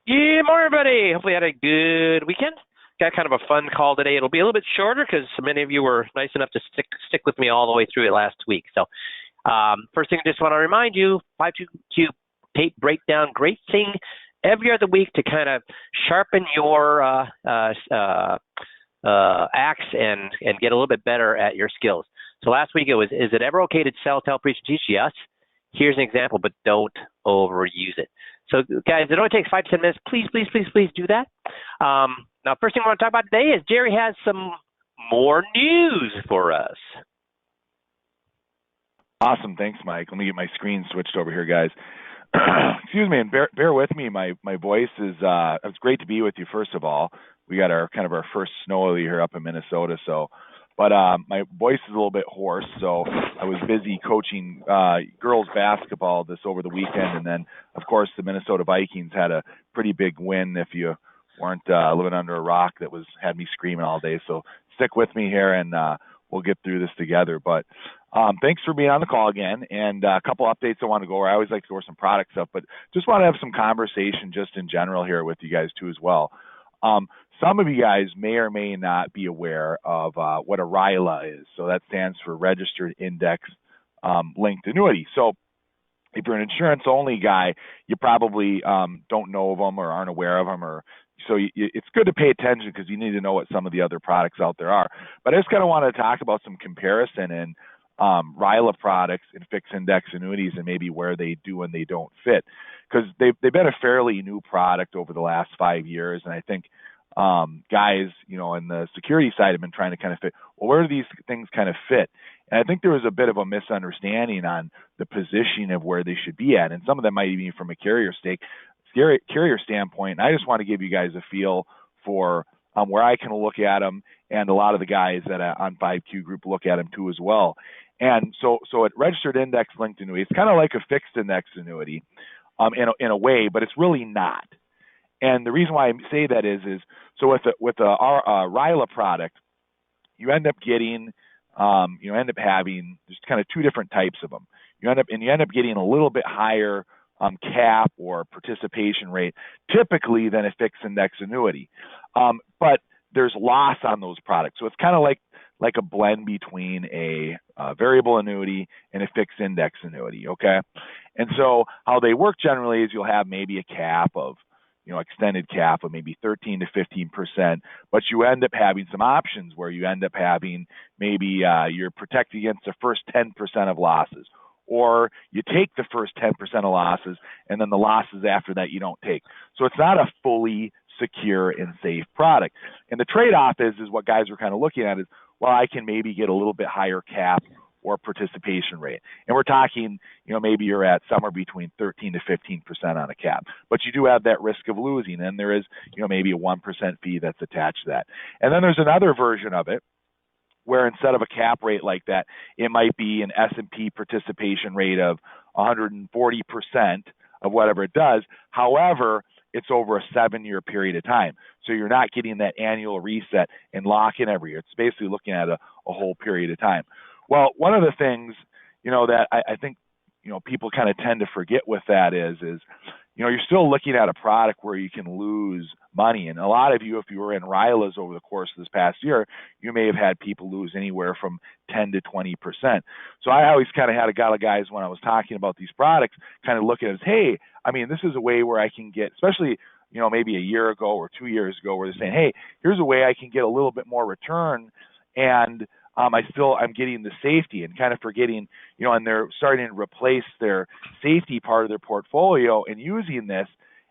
Yeah, morning, everybody. Hopefully, you had a good weekend. Got kind of a fun call today. It'll be a little bit shorter because so many of you were nice enough to stick with me all the way through it last week. So, first thing, I just want to remind you, 522 tape breakdown, great thing every other week to kind of sharpen your axe and get a little bit better at your skills. So last week it was, is it ever okay to sell, tell, preach, and teach? Yes. Here's an example, but don't overuse it. So guys, it only takes 5 to 10 minutes. Please, please, please, please do that. Now, first thing I want to talk about today is Jerry has some more news for us. Awesome. Thanks, Mike. Let me get my screen switched over here, guys. Excuse me, and bear with me. My voice is it's great to be with you, first of all. We got our first snow here up in Minnesota, but my voice is a little bit hoarse, so I was busy coaching girls basketball this over the weekend, and then of course the Minnesota Vikings had a pretty big win. If you weren't living under a rock, that had me screaming all day. So stick with me here, and we'll get through this together. But thanks for being on the call again, and a couple updates I want to go over. I always like to go over some product stuff, but just want to have some conversation just in general here with you guys too as well. Some of you guys may or may not be aware of what a RILA is. So that stands for Registered Index Linked Annuity. So if you're an insurance-only guy, you probably don't know of them or aren't aware of them, it's good to pay attention because you need to know what some of the other products out there are. But I just kind of want to talk about some comparison in RILA products and fixed index annuities and maybe where they do and they don't fit, because they've been a fairly new product over the last 5 years, and I think guys, in the security side have been trying to kind of fit, well, where do these things kind of fit? And I think there was a bit of a misunderstanding on the positioning of where they should be at, and some of them might be from a carrier standpoint. And I just want to give you guys a feel for where I can look at them, and a lot of the guys that on 5Q Group look at them too as well. And so at registered index linked annuity, it's kind of like a fixed index annuity in a way, but it's really not. And the reason why I say that is so with a RILA product, you end up getting having just kind of two different types of them. You end up getting a little bit higher cap or participation rate typically than a fixed index annuity, but there's loss on those products. So it's kind of like a blend between a variable annuity and a fixed index annuity. Okay, and so how they work generally is you'll have maybe a cap of extended cap of maybe 13 to 15%, but you end up having some options where you end up having maybe you're protected against the first 10% of losses, or you take the first 10% of losses, and then the losses after that you don't take. So it's not a fully secure and safe product. And the trade-off is what guys are kind of looking at is, well, I can maybe get a little bit higher cap or participation rate. And we're talking, maybe you're at somewhere between 13 to 15% on a cap, but you do have that risk of losing, and there is, maybe a 1% fee that's attached to that. And then there's another version of it where instead of a cap rate like that, it might be an S&P participation rate of 140% of whatever it does. However, it's over a 7-year period of time. So you're not getting that annual reset and lock in every year. It's basically looking at a whole period of time. Well, one of the things, that I think, people kind of tend to forget with that is, you're still looking at a product where you can lose money. And a lot of you, if you were in RILAs over the course of this past year, you may have had people lose anywhere from 10 to 20%. So I always kind of had a lot of guys when I was talking about these products kind of look at it as, hey, this is a way where I can get, especially, maybe a year ago or 2 years ago, where they're saying, hey, here's a way I can get a little bit more return, and I'm getting the safety, and kind of forgetting, and they're starting to replace their safety part of their portfolio and using this,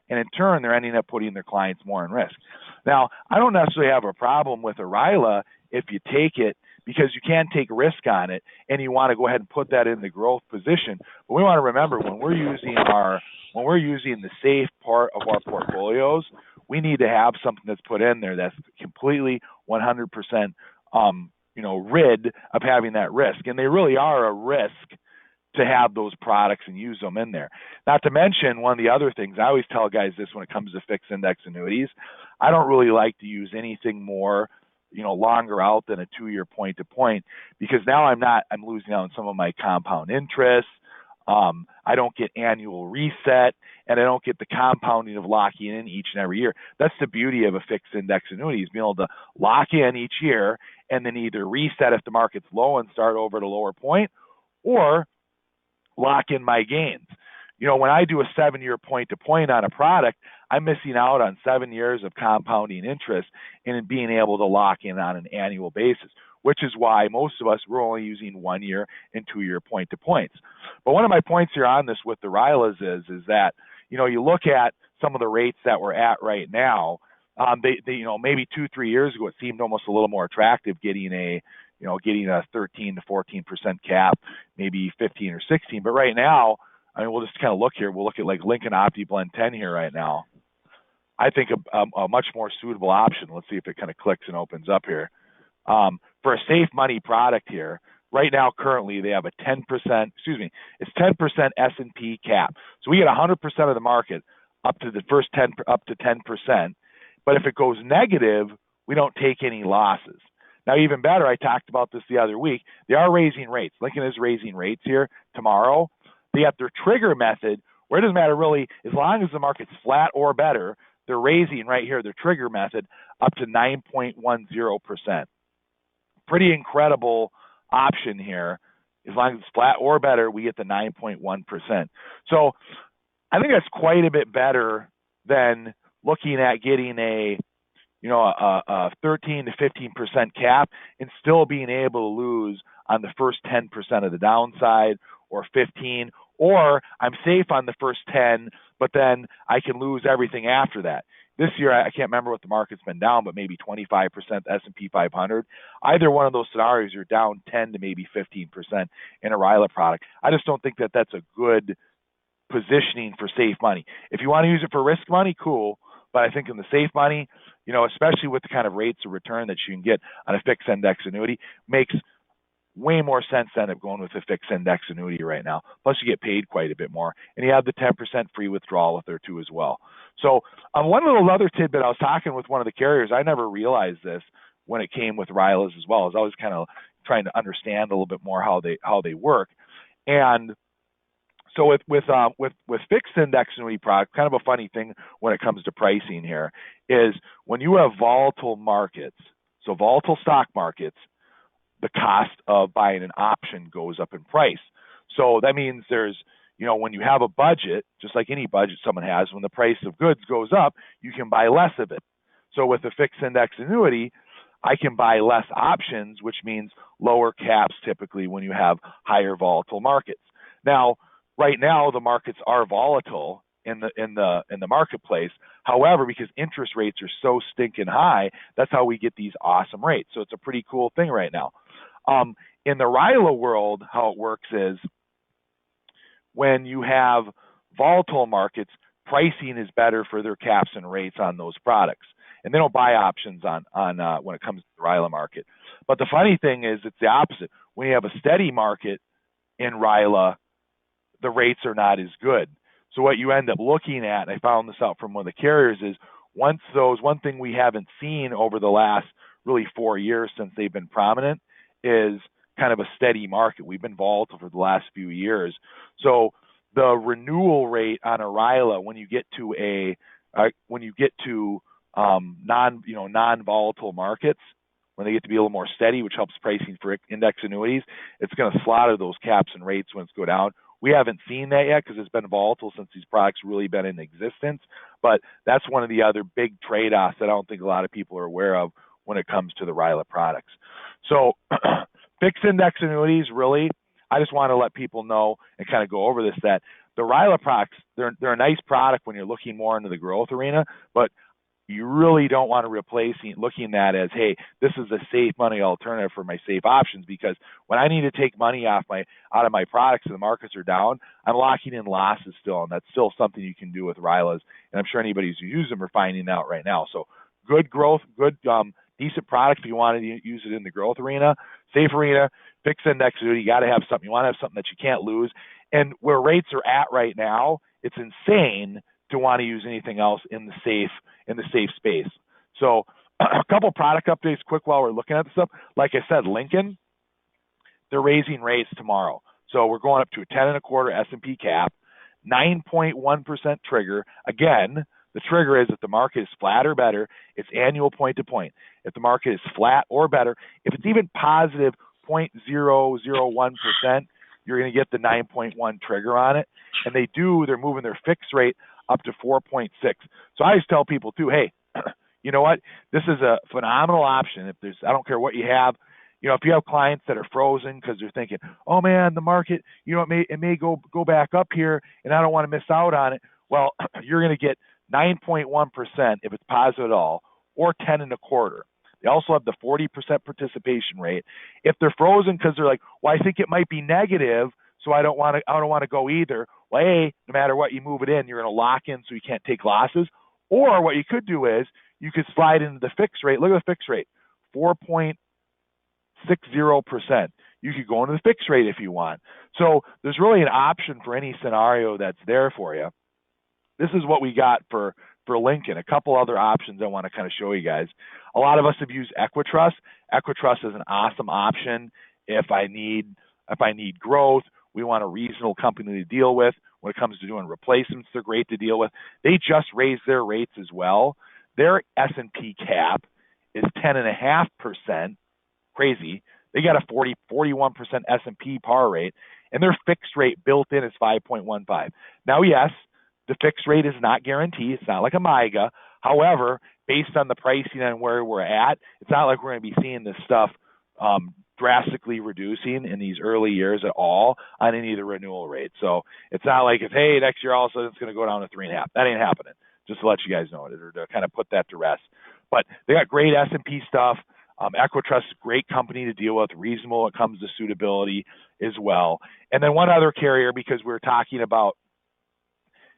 and in turn, they're ending up putting their clients more in risk. Now, I don't necessarily have a problem with a RILA if you take it, because you can take risk on it, and you want to go ahead and put that in the growth position. But we want to remember, when we're using the safe part of our portfolios, we need to have something that's put in there that's completely 100% rid of having that risk. And they really are a risk to have those products and use them in there. Not to mention, one of the other things, I always tell guys this when it comes to fixed index annuities, I don't really like to use anything more, longer out than a 2-year point to point, because now I'm losing out on some of my compound interest. I don't get annual reset, and I don't get the compounding of locking in each and every year. That's the beauty of a fixed index annuity, is being able to lock in each year and then either reset if the market's low and start over at a lower point, or lock in my gains. When I do a 7-year point to point on a product, I'm missing out on 7 years of compounding interest and being able to lock in on an annual basis, which is why most of us, we're only using 1 year and 2 year point to points. But one of my points here on this with the RILAs is that, you look at some of the rates that we're at right now. They maybe 2-3 years ago, it seemed almost a little more attractive getting a 13 to 14% cap, maybe 15 or 16. But right now, we'll just kind of look here. We'll look at like Lincoln Opti Blend 10 here right now. I think a much more suitable option. Let's see if it kind of clicks and opens up here. For a safe money product here, right now currently they have a 10%, it's 10% S&P cap. So we get 100% of the market up to the first 10, up to 10%. But if it goes negative, we don't take any losses. Now, even better, I talked about this the other week. They are raising rates. Lincoln is raising rates here tomorrow. They have their trigger method, where it doesn't matter really, as long as the market's flat or better, they're raising right here their trigger method up to 9.10%. Pretty incredible option here. As long as it's flat or better, we get the 9.1%. So I think that's quite a bit better than looking at getting a 13 to 15% cap and still being able to lose on the first 10% of the downside, or 15, or I'm safe on the first 10, but then I can lose everything after that. This year, I can't remember what the market's been down, but maybe 25% S&P 500. Either one of those scenarios, you're down 10 to maybe 15% in a RILA product. I just don't think that that's a good positioning for safe money. If you want to use it for risk money, cool. But I think in the safe money, especially with the kind of rates of return that you can get on a fixed index annuity, makes way more sense than of going with a fixed index annuity right now. Plus, you get paid quite a bit more, and you have the 10% free withdrawal with there too as well. So, one little other tidbit, I was talking with one of the carriers. I never realized this when it came with RILAs as well. I was always kind of trying to understand a little bit more how they work. And so with fixed index annuity products, kind of a funny thing when it comes to pricing here is when you have volatile markets, so volatile stock markets, the cost of buying an option goes up in price. So that means there's, when you have a budget, just like any budget someone has, when the price of goods goes up, you can buy less of it. So with a fixed index annuity, I can buy less options, which means lower caps typically when you have higher volatile markets. Now, right now the markets are volatile in the marketplace. However, because interest rates are so stinking high, that's how we get these awesome rates. So it's a pretty cool thing right now. In the RILA world, how it works is when you have volatile markets, pricing is better for their caps and rates on those products. And they don't buy options on when it comes to the RILA market. But the funny thing is it's the opposite. When you have a steady market in RILA, the rates are not as good. So what you end up looking at, and I found this out from one of the carriers, is one thing we haven't seen over the last really 4 years since they've been prominent is kind of a steady market. We've been volatile for the last few years. So the renewal rate on a RILA when you get to non-volatile markets, when they get to be a little more steady, which helps pricing for index annuities, it's going to slaughter those caps and rates when it's go down. We haven't seen that yet because it's been volatile since these products really been in existence. But that's one of the other big trade-offs that I don't think a lot of people are aware of when it comes to the RILA products. So fixed index annuities, really, I just want to let people know and kind of go over this, that the RILA products, they're a nice product when you're looking more into the growth arena, but you really don't want to looking at as, hey, this is a safe money alternative for my safe options, because when I need to take money out of my products and the markets are down, I'm locking in losses still, and that's still something you can do with RILAs. And I'm sure anybody who uses them are finding out right now. So good growth, good decent product if you want to use it in the growth arena. Safe arena, fixed index annuity, you got to have something. You want to have something that you can't lose. And where rates are at right now, it's insane to want to use anything else in the safe space. So a couple product updates quick while we're looking at this stuff. Like I said, Lincoln, they're raising rates tomorrow. So we're going up to a 10.25 S&P cap, 9.1% trigger. Again, the trigger is if the market is flat or better, it's annual point to point. If the market is flat or better, if it's even positive 0.001%, you're going to get the 9.1 trigger on it. And they're moving their fixed rate up to 4.6. So I always tell people too, hey, you know what? This is a phenomenal option. I don't care what you have. If you have clients that are frozen because they're thinking, oh man, the market, it may go back up here and I don't want to miss out on it. Well, you're going to get 9.1% if it's positive at all, or 10.25. They also have the 40% participation rate. If they're frozen because they're like, well, I think it might be negative, so I don't want to go either. Well, no matter what you move it in, you're going to lock in so you can't take losses. Or what you could do is you could slide into the fixed rate. Look at the fixed rate, 4.60%. You could go into the fixed rate if you want. So there's really an option for any scenario that's there for you. This is what we got for Lincoln. A couple other options I want to kind of show you guys. A lot of us have used Equitrust. Equitrust is an awesome option if I need growth. We want a reasonable company to deal with. When it comes to doing replacements, they're great to deal with. They just raised their rates as well. Their S&P cap is 10.5%. Crazy. They got a 41% S&P par rate, and their fixed rate built in is 5.15. Now, yes, the fixed rate is not guaranteed. It's not like a MIGA. However, based on the pricing and where we're at, it's not like we're going to be seeing this stuff drastically reducing in these early years at all on any of the renewal rates. So it's not like hey, next year all of a sudden it's going to go down to 3.5. That ain't happening. Just to let you guys know it, or to kind of put that to rest. But they got great S&P stuff. Equitrust is a great company to deal with, reasonable when it comes to suitability as well. And then one other carrier, because we're talking about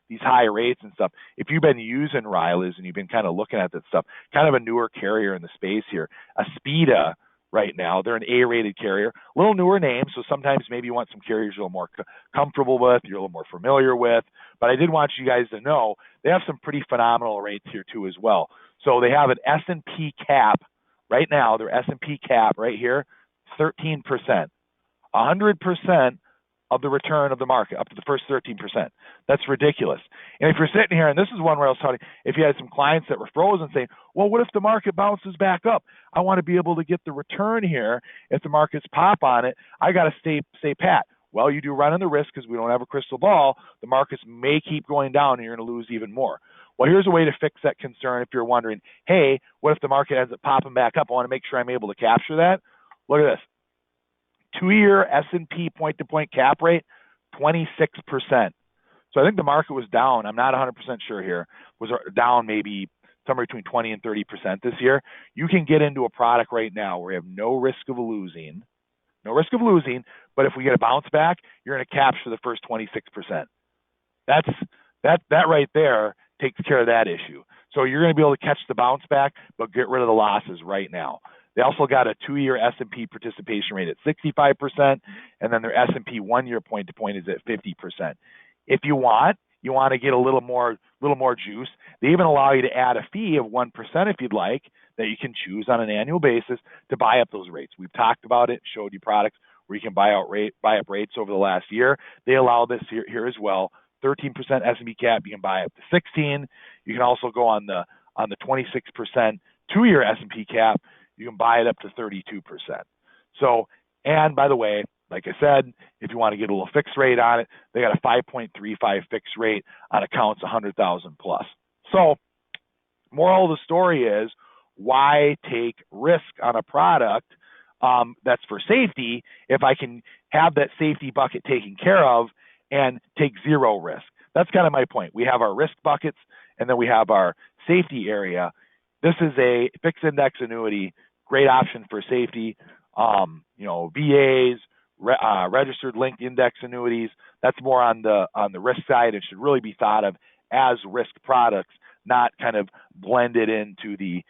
these high rates and stuff. If you've been using RILAs and you've been kind of looking at that stuff, kind of a newer carrier in the space here, Aspida right now, they're an A-rated carrier, a little newer name, so sometimes maybe you want some carriers you're a little more comfortable with, you're a little more familiar with, but I did want you guys to know they have some pretty phenomenal rates here too as well. So they have an S&P cap right now, their S&P cap right here, 13%, 100% of the return of the market, up to the first 13%. That's ridiculous. And if you're sitting here, and this is one where I was talking, if you had some clients that were frozen saying, well, what if the market bounces back up? I want to be able to get the return here. If the markets pop on it, I got to stay pat. Well, you do run in the risk because we don't have a crystal ball. The markets may keep going down and you're going to lose even more. Well, here's a way to fix that concern if you're wondering, hey, what if the market ends up popping back up? I want to make sure I'm able to capture that. Look at this. 2-year S&P point-to-point cap rate, 26%. So I think the market was down. I'm not 100% sure here. Was down maybe somewhere between 20 and 30% this year. You can get into a product right now where you have no risk of losing. But if we get a bounce back, you're going to capture the first 26%. That right there takes care of that issue. So you're going to be able to catch the bounce back, but get rid of the losses right now. They also got a 2-year S&P participation rate at 65%, and then their S&P 1-year point-to-point is at 50%. If you want to get a little more juice, they even allow you to add a fee of 1% if you'd like, that you can choose on an annual basis to buy up those rates. We've talked about it, showed you products where you can buy up rates over the last year. They allow this here as well. 13% S&P cap, you can buy up to 16. You can also go on the 26% 2-year S&P cap. You can buy it up to 32%. So, and by the way, like I said, if you want to get a little fixed rate on it, they got a 5.35 fixed rate on accounts 100,000 plus. So, moral of the story is, why take risk on a product that's for safety if I can have that safety bucket taken care of and take zero risk? That's kind of my point. We have our risk buckets, and then we have our safety area. This is a fixed index annuity, great option for safety. VAs, registered linked index annuities. That's more on the risk side. It should really be thought of as risk products, not kind of blended into the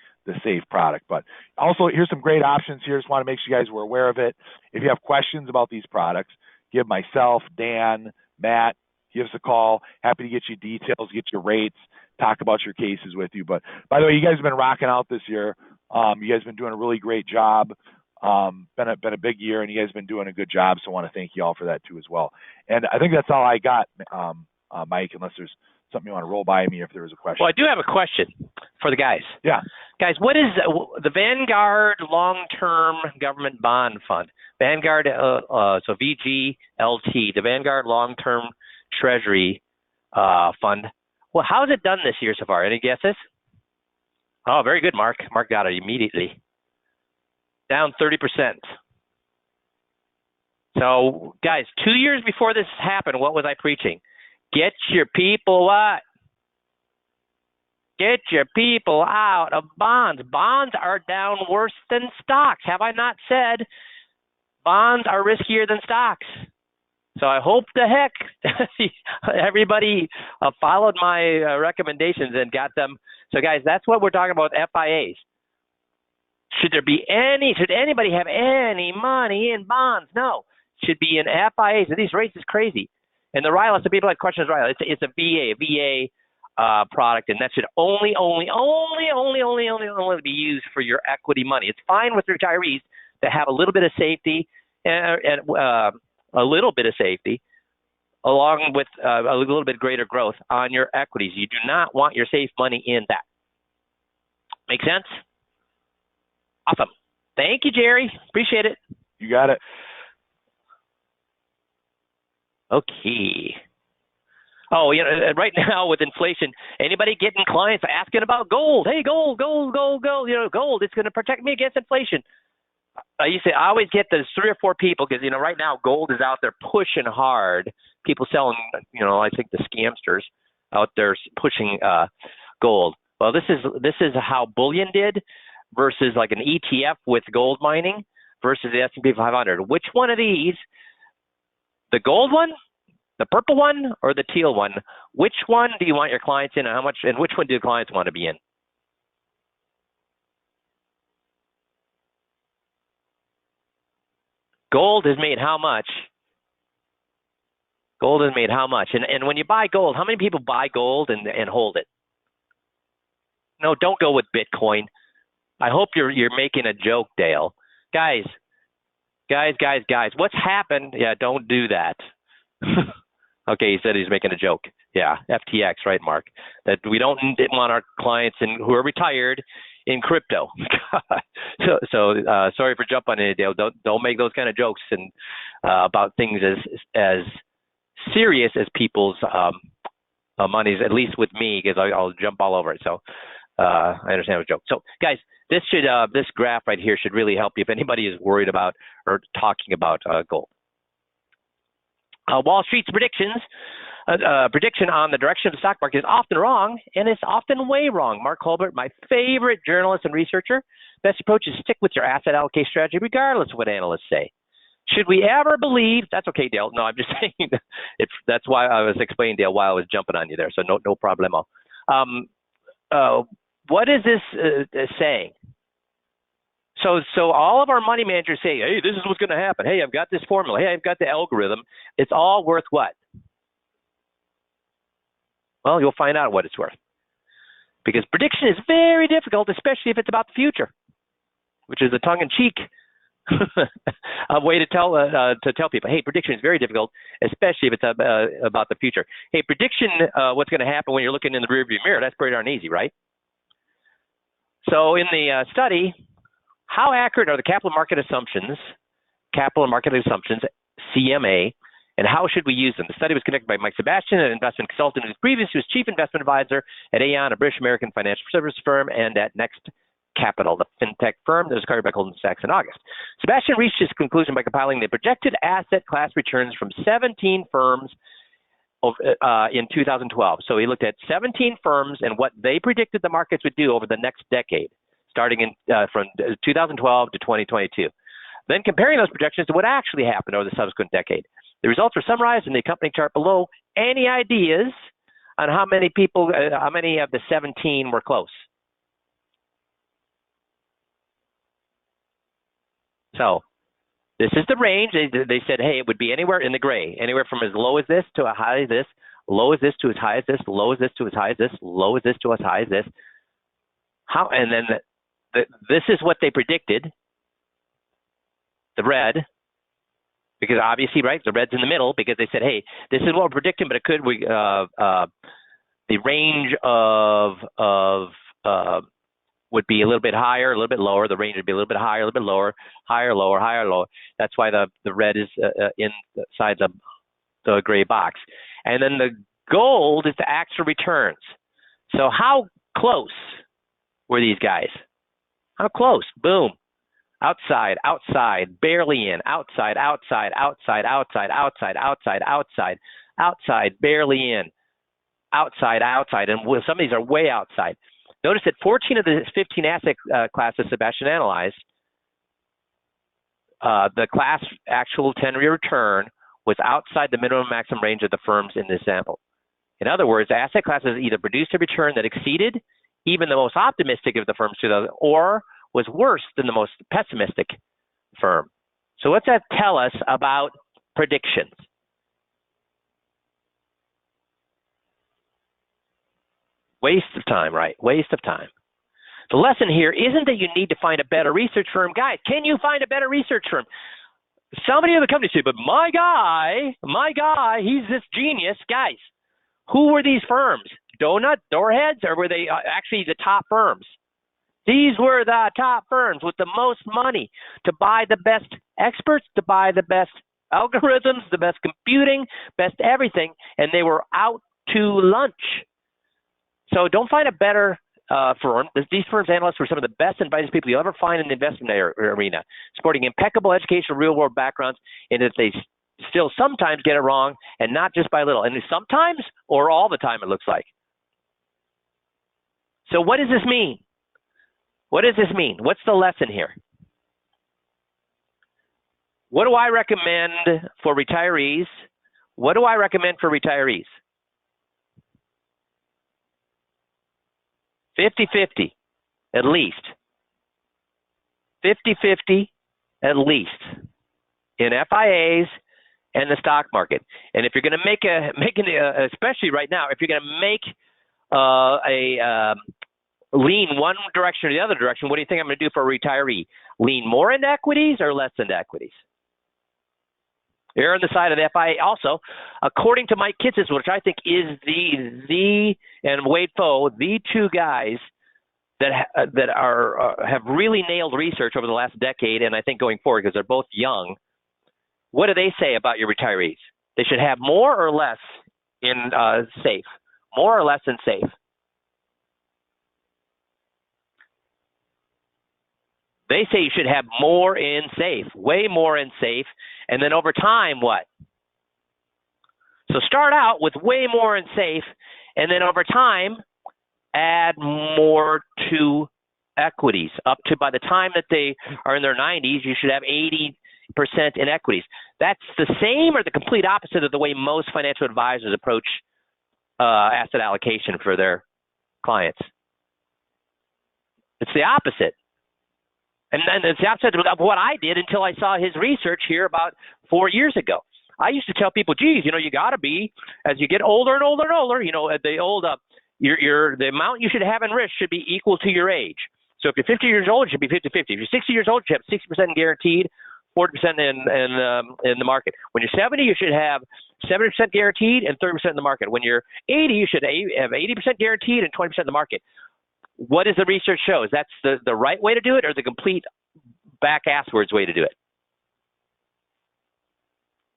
safe product. But also, here's some great options here. Just want to make sure you guys were aware of it. If you have questions about these products, give myself, Dan, Matt, give us a call. Happy to get you details, get your rates, talk about your cases with you. But by the way, you guys have been rocking out this year. You guys have been doing a really great job. Been a big year, and you guys have been doing a good job. So I want to thank you all for that too as well. And I think that's all I got, Mike. Unless there's something you want to roll by me, if there was a question. Well, I do have a question for the guys. Yeah. Guys, what is the Vanguard Long-Term Government Bond Fund? Vanguard, so VGLT, the Vanguard Long-Term Treasury Fund. Well, how has it done this year so far? Any guesses? Oh, very good, Mark. Mark got it immediately. Down 30%. So, guys, 2 years before this happened, what was I preaching? Get your people what? Get your people out of bonds. Bonds are down worse than stocks. Have I not said bonds are riskier than stocks? So I hope the heck everybody followed my recommendations and got them. So guys, that's what we're talking about, FIAs. Should anybody have any money in bonds? No. Should be in FIAs. And these rates is crazy. And the RILA, so people have questions, RILA. It's a VA product, and that should only be used for your equity money. It's fine with retirees to have a little bit of safety and a little bit of safety along with a little bit greater growth on your equities. You do not want your safe money in that. Make sense? Awesome. Thank you, Jerry. Appreciate it. You got it. Okay. Oh, right now with inflation, anybody getting clients asking about gold? Hey, gold. Gold. It's going to protect me against inflation. I always get those 3 or 4 people because, right now gold is out there pushing hard. People selling, I think the scamsters out there pushing gold. Well, this is how bullion did versus like an ETF with gold mining versus the S&P 500. Which one of these, the gold one, the purple one, or the teal one? Which one do you want your clients in, and how much? And which one do clients want to be in? Gold has made how much? Gold has made how much? And when you buy gold, how many people buy gold and hold it? No, don't go with Bitcoin. I hope you're making a joke, Dale. Guys, what's happened? Yeah, don't do that. Okay, he said he's making a joke. Yeah, FTX, right, Mark? That we don't want our clients who are retired in crypto. so sorry for jumping on it, Dale. Don't make those kind of jokes and about things as serious as people's monies. At least with me, because I'll jump all over it. So I understand it was a joke. So guys, this graph right here should really help you if anybody is worried about or talking about gold. Wall Street's prediction on the direction of the stock market is often wrong, and it's often way wrong. Mark Colbert, my favorite journalist and researcher, best approach is stick with your asset allocation strategy regardless of what analysts say. Should we ever believe? That's okay, Dale. No, I'm just saying that's why I was explaining, Dale, why I was jumping on you there. So no problemo. What is this saying? So all of our money managers say, hey, this is what's going to happen. Hey, I've got this formula. Hey, I've got the algorithm. It's all worth what? Well, you'll find out what it's worth. Because prediction is very difficult, especially if it's about the future, which is a tongue-in-cheek way to tell people, hey, prediction is very difficult, especially if it's about the future. Hey, prediction, what's going to happen when you're looking in the rearview mirror, that's pretty darn easy, right? So in the study, how accurate are the capital market assumptions, CMA, and how should we use them? The study was conducted by Mike Sebastian, an investment consultant who previously was chief investment advisor at Aon, a British American financial service firm, and at Next Capital, the fintech firm that was acquired by Goldman Sachs in August. Sebastian reached his conclusion by compiling the projected asset class returns from 17 firms in 2012. So he looked at 17 firms and what they predicted the markets would do over the next decade, starting from 2012 to 2022. Then comparing those projections to what actually happened over the subsequent decade. The results are summarized in the accompanying chart below. Any ideas on how many of the 17 were close? So this is the range. They said, hey, it would be anywhere in the gray, anywhere from as low as this to as high as this, low as this to as high as this, low as this to as high as this, low as this to as high as this. And then this is what they predicted. the red, because obviously, right, the red's in the middle because they said, hey, this is what we're predicting, but it could, the range of would be a little bit higher, a little bit lower. The range would be a little bit higher, a little bit lower, higher, lower, higher, lower. That's why the red is inside the gray box. And then the gold is the actual returns. So how close were these guys? How close? Boom. Outside, outside, barely in, outside, outside, outside, outside, outside, outside, outside, outside, barely in, outside, outside. And some of these are way outside. Notice that 14 of the 15 asset classes Sebastian analyzed, the class actual 10-year return was outside the minimum maximum range of the firms in this sample. In other words, asset classes either produced a return that exceeded even the most optimistic of the firms or was worse than the most pessimistic firm. So what's that tell us about predictions? Waste of time, right? Waste of time. The lesson here isn't that you need to find a better research firm. Guys, can you find a better research firm? Somebody in the company said, but my guy, he's this genius. Guys, who were these firms? Donut, doorheads, or were they actually the top firms? These were the top firms with the most money to buy the best experts, to buy the best algorithms, the best computing, best everything, and they were out to lunch. So don't find a better firm. These firms' analysts were some of the best and brightest people you'll ever find in the investment arena, sporting impeccable educational real-world backgrounds, and that they still sometimes get it wrong, and not just by little. And sometimes, or all the time, it looks like. So what does this mean? What does this mean? What's the lesson here? What do I recommend for retirees? What do I recommend for retirees? 50-50, at least. 50-50, at least, in FIAs and the stock market. And if you're going to especially right now, if you're going to make lean one direction or the other direction, what do you think I'm going to do for a retiree? Lean more into equities or less into equities? Err on the side of the FIA. Also, according to Mike Kitzis, which I think is and Wade Foe, the two guys that have really nailed research over the last decade, and I think going forward because they're both young. What do they say about your retirees? They should have more or less in safe, more or less in safe. They say you should have more in safe, way more in safe, and then over time, what? So start out with way more in safe, and then over time, add more to equities. Up to, by the time that they are in their 90s, you should have 80% in equities. That's the same or the complete opposite of the way most financial advisors approach asset allocation for their clients. It's the opposite. And then it's the opposite of what I did until I saw his research here about 4 years ago. I used to tell people, geez, you get to be, as you get older and older and older, the amount you should have in risk should be equal to your age. So if you're 50 years old, it should be 50-50. If you're 60 years old, you should have 60% guaranteed, 40% in the market. When you're 70, you should have 70% guaranteed and 30% in the market. When you're 80, you should have 80% guaranteed and 20% in the market. What does the research show? Is that the right way to do it or the complete back-asswards way to do it?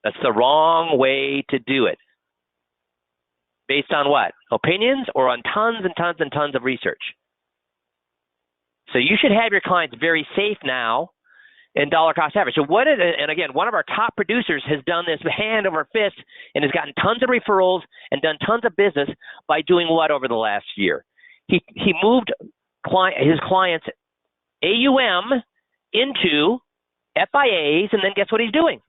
That's the wrong way to do it. Based on what? Opinions or on tons and tons and tons of research? So you should have your clients very safe now in dollar cost average. So and again, one of our top producers has done this hand over fist and has gotten tons of referrals and done tons of business by doing what over the last year? He moved his clients' AUM into FIAs, and then guess what he's doing?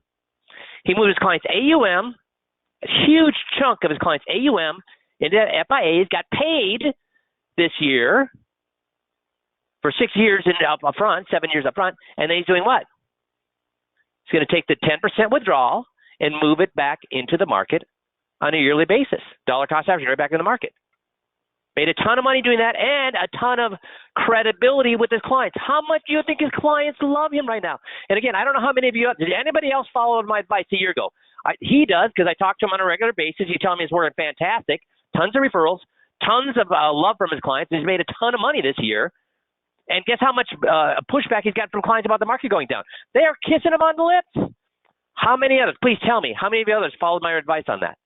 He moved his clients' AUM, a huge chunk of his clients' AUM into FIAs, got paid this year for 6 years up front, 7 years up front, and then he's doing what? He's going to take the 10% withdrawal and move it back into the market on a yearly basis. Dollar cost average right back in the market. Made a ton of money doing that and a ton of credibility with his clients. How much do you think his clients love him right now? And again, I don't know how many of you, did anybody else follow my advice a year ago? He does, because I talk to him on a regular basis. He's telling me it's working fantastic. Tons of referrals, tons of love from his clients. He's made a ton of money this year. And guess how much pushback he's got from clients about the market going down? They are kissing him on the lips. How many others? Please tell me. How many of you others followed my advice on that?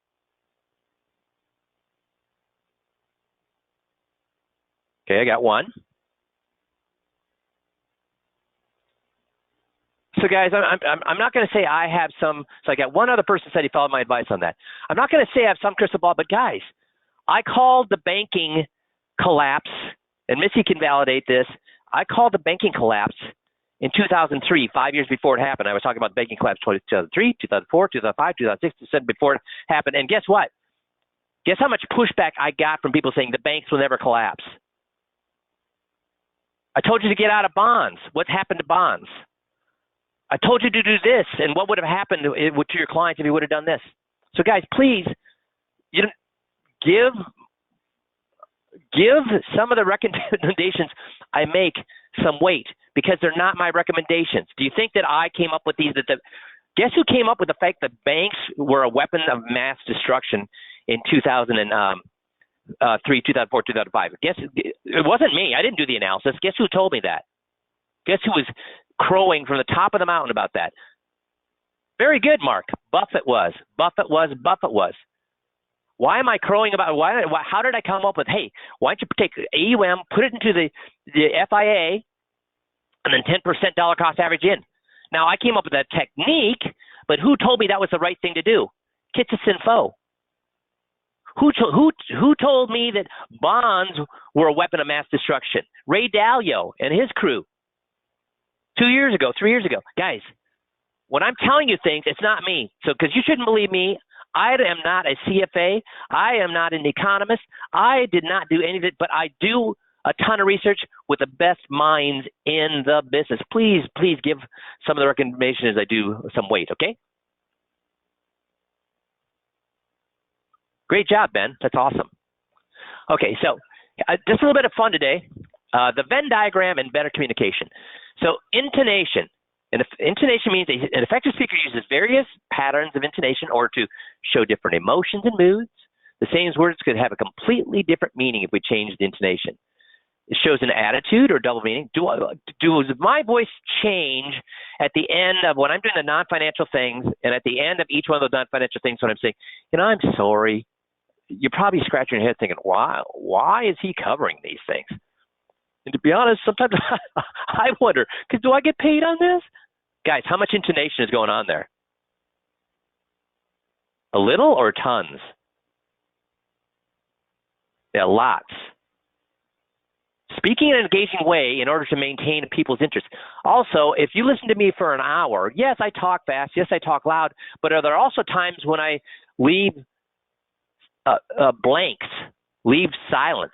Okay, I got one. So guys, I'm not going to say I have some. So I got one other person said he followed my advice on that. I'm not going to say I have some crystal ball, but guys, I called the banking collapse, and Missy can validate this. I called the banking collapse in 2003, 5 years before it happened. I was talking about the banking collapse 2003, 2004, 2005, 2006, 2007 before it happened. And guess what? Guess how much pushback I got from people saying the banks will never collapse. I told you to get out of bonds. What happened to bonds? I told you to do this, and what would have happened to your clients if you would have done this? So guys, please, give some of the recommendations I make some weight, because they're not my recommendations. Do you think that I came up with these? Guess who came up with the fact that banks were a weapon of mass destruction in 2003, 2004, 2005? Guess it wasn't me. I didn't do the analysis. Guess who told me that? Guess who was crowing from the top of the mountain about that? Very good, Mark. Buffett was. Why am I crowing about how did I come up with, hey, why don't you take AUM, put it into the FIA, and then 10% dollar cost average in? Now, I came up with that technique, but who told me that was the right thing to do? Kitson Fo. Who told me that bonds were a weapon of mass destruction? Ray Dalio and his crew. 2 years ago, 3 years ago. Guys, when I'm telling you things, it's not me. So, because you shouldn't believe me, I am not a CFA. I am not an economist. I did not do any of it, but I do a ton of research with the best minds in the business. Please give some of the recommendations as I do some weight, okay? Great job, Ben. That's awesome. Okay, so just a little bit of fun today. The Venn diagram and better communication. So intonation. And intonation means an effective speaker uses various patterns of intonation in order to show different emotions and moods. The same words could have a completely different meaning if we change the intonation. It shows an attitude or double meaning. Does my voice change at the end of when I'm doing the non-financial things, and at the end of each one of those non-financial things when I'm saying, I'm sorry, you're probably scratching your head thinking, why is he covering these things? And to be honest, sometimes I wonder, because do I get paid on this? Guys, how much intonation is going on there? A little or tons? Yeah, lots. Speaking in an engaging way in order to maintain people's interest. Also, if you listen to me for an hour, yes, I talk fast, yes, I talk loud, but are there also times when I leave blanks, leave silence,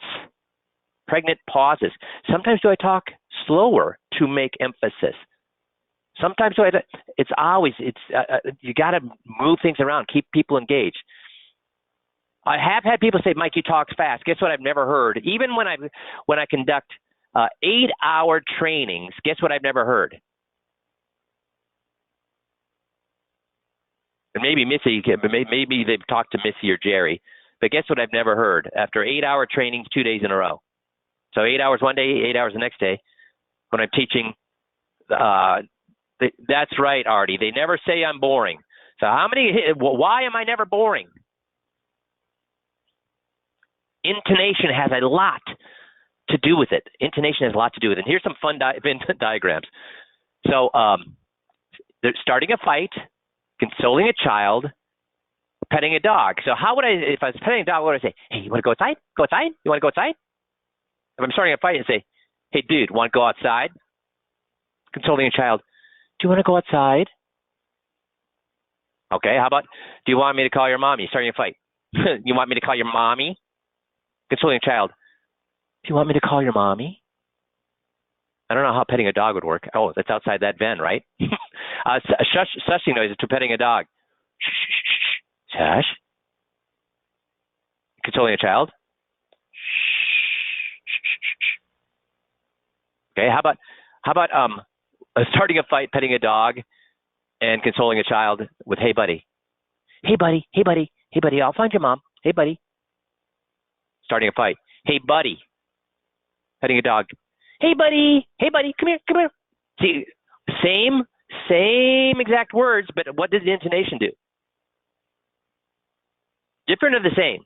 pregnant pauses? Sometimes do I talk slower to make emphasis? Sometimes you got to move things around, keep people engaged. I have had people say, Mike, you talk fast. Guess what I've never heard? Even when I conduct 8-hour trainings, guess what I've never heard? And maybe Missy, maybe they've talked to Missy or Jerry, but guess what I've never heard? After 8-hour trainings, 2 days in a row. So 8 hours one day, 8 hours the next day, when I'm teaching, that's right, Artie. They never say I'm boring. So why am I never boring? Intonation has a lot to do with it. Intonation has a lot to do with it. And here's some fun Venn diagrams. So they're starting a fight, consoling a child, petting a dog. So if I was petting a dog, what would I say? Hey, you want to go outside? Go outside? You want to go outside? If I'm starting a fight, I say, hey, dude, want to go outside? Consoling a child, do you want to go outside? Okay, how about, do you want me to call your mommy? Starting a fight. You want me to call your mommy? Consoling a child, do you want me to call your mommy? I don't know how petting a dog would work. Oh, that's outside that Venn, right? Shushing noises to petting a dog. Shh, shh, shh, shh. Shush. Consoling a child. Shh. Okay, how about starting a fight, petting a dog, and consoling a child with "Hey buddy, hey buddy, hey buddy, hey buddy, I'll find your mom. Hey buddy." Starting a fight. "Hey buddy," petting a dog. "Hey buddy, come here, come here." See, same exact words, but what does the intonation do? Different or the same?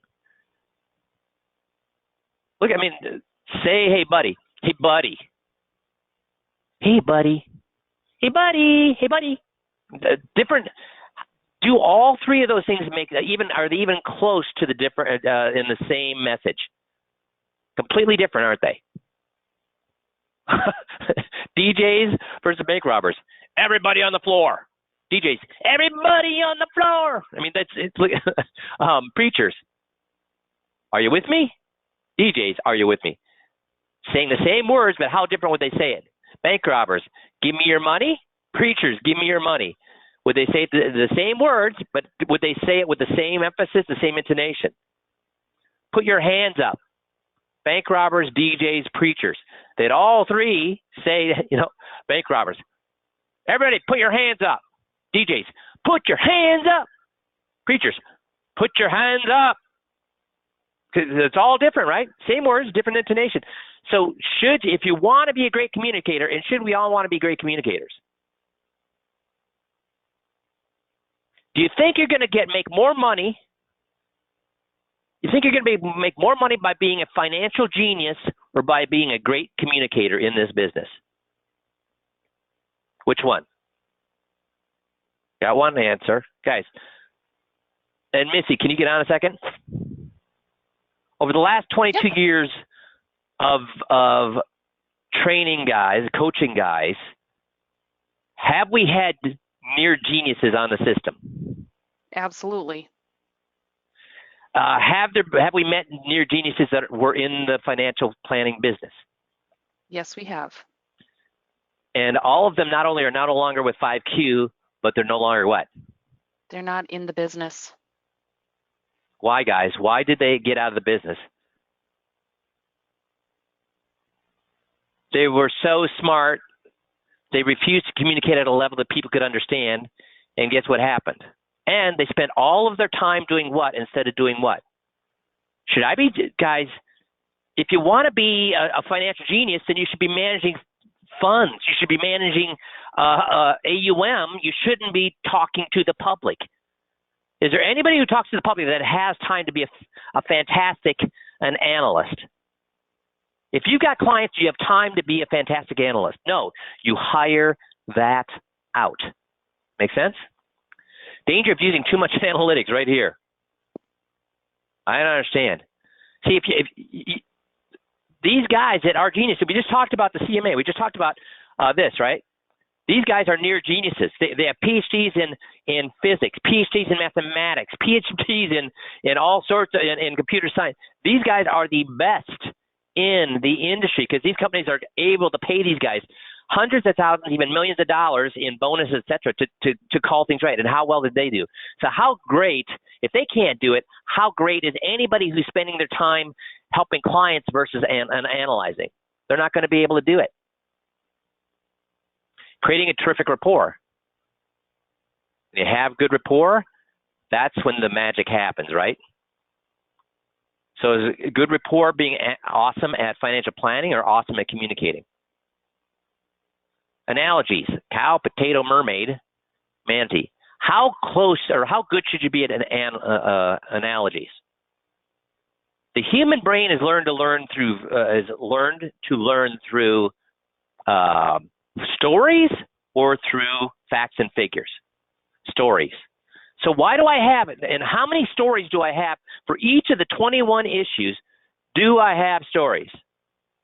Look, I mean, say "Hey buddy," "Hey buddy," "Hey buddy," "Hey buddy," "Hey buddy." Different. Do all three of those things are they even close to the different in the same message? Completely different, aren't they? DJs versus bank robbers. "Everybody on the floor." DJs, "Everybody on the floor." I mean, it's preachers. "Are you with me?" DJs, "Are you with me?" Saying the same words, but how different would they say it? Bank robbers, "Give me your money." Preachers, "Give me your money." Would they say the same words, but would they say it with the same emphasis, the same intonation? "Put your hands up." Bank robbers, DJs, preachers. They'd all three say, bank robbers, "Everybody, put your hands up." DJs, "Put your hands up." Preachers, "Put your hands up." Because it's all different, right? Same words, different intonation. So if you want to be a great communicator, and should we all want to be great communicators? Do you think you're going to make more money? You think you're going to make more money by being a financial genius or by being a great communicator in this business? Which one? Got one answer. Guys. And Missy, can you get on a second? Over the last 22 years of training guys, coaching guys, have we had near geniuses on the system? Absolutely. Have we met near geniuses that were in the financial planning business? Yes, we have. And all of them not only are no longer with 5Q, but they're no longer what? They're not in the business. Why, guys? Why did they get out of the business? They were so smart, they refused to communicate at a level that people could understand, and guess what happened? And they spent all of their time doing what instead of doing what? Guys, if you want to be a financial genius, then you should be managing funds. You should be managing AUM. You shouldn't be talking to the public. Is there anybody who talks to the public that has time to be a fantastic an analyst? If you've got clients, you have time to be a fantastic analyst. No, you hire that out. Make sense? Danger of using too much analytics right here. I don't understand. See, if these guys that are geniuses, we just talked about the CMA. We just talked about this, right? These guys are near geniuses. They have PhDs in physics, PhDs in mathematics, PhDs in all sorts of in computer science. These guys are the best in the industry because these companies are able to pay these guys hundreds of thousands, even millions of dollars in bonuses, et cetera, to call things right. And how well did they do? So how great, if they can't do it, how great is anybody who's spending their time helping clients versus analyzing? They're not going to be able to do it. Creating a terrific rapport. When you have good rapport, that's when the magic happens, right? So is a good rapport being awesome at financial planning or awesome at communicating? Analogies: cow, potato, mermaid, manatee. How close or how good should you be at analogies? The human brain is learned to learn through stories or through facts and figures. Stories. So why do I have it? And how many stories do I have for each of the 21 issues? Do I have stories?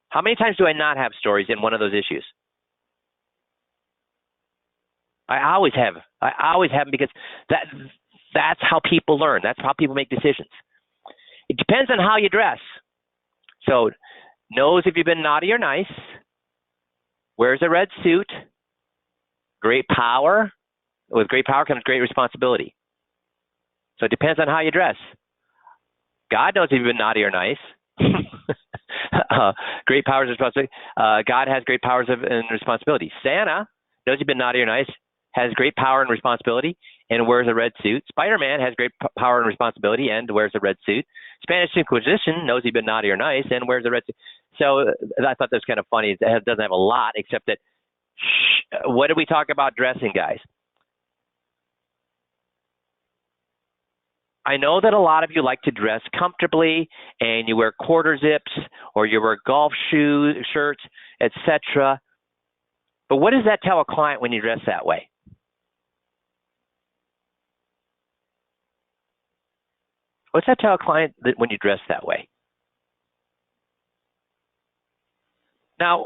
How many times do I not have stories in one of those issues? I always have. I always have them because that's how people learn. That's how people make decisions. It depends on how you dress. So knows if you've been naughty or nice. Wears a red suit. Great power. With great power comes great responsibility. So it depends on how you dress. God knows if you've been naughty or nice. Great powers and responsibility. God has great powers and responsibility. Santa knows you've been naughty or nice, has great power and responsibility, and wears a red suit. Spider-Man has great power and responsibility and wears a red suit. Spanish Inquisition knows you've been naughty or nice and wears a red suit. So I thought that was kind of funny. It doesn't have a lot, except that, what did we talk about dressing, guys? I know that a lot of you like to dress comfortably and you wear quarter zips or you wear golf shirts, etc. But what does that tell a client when you dress that way? What's that tell a client that when you dress that way? Now,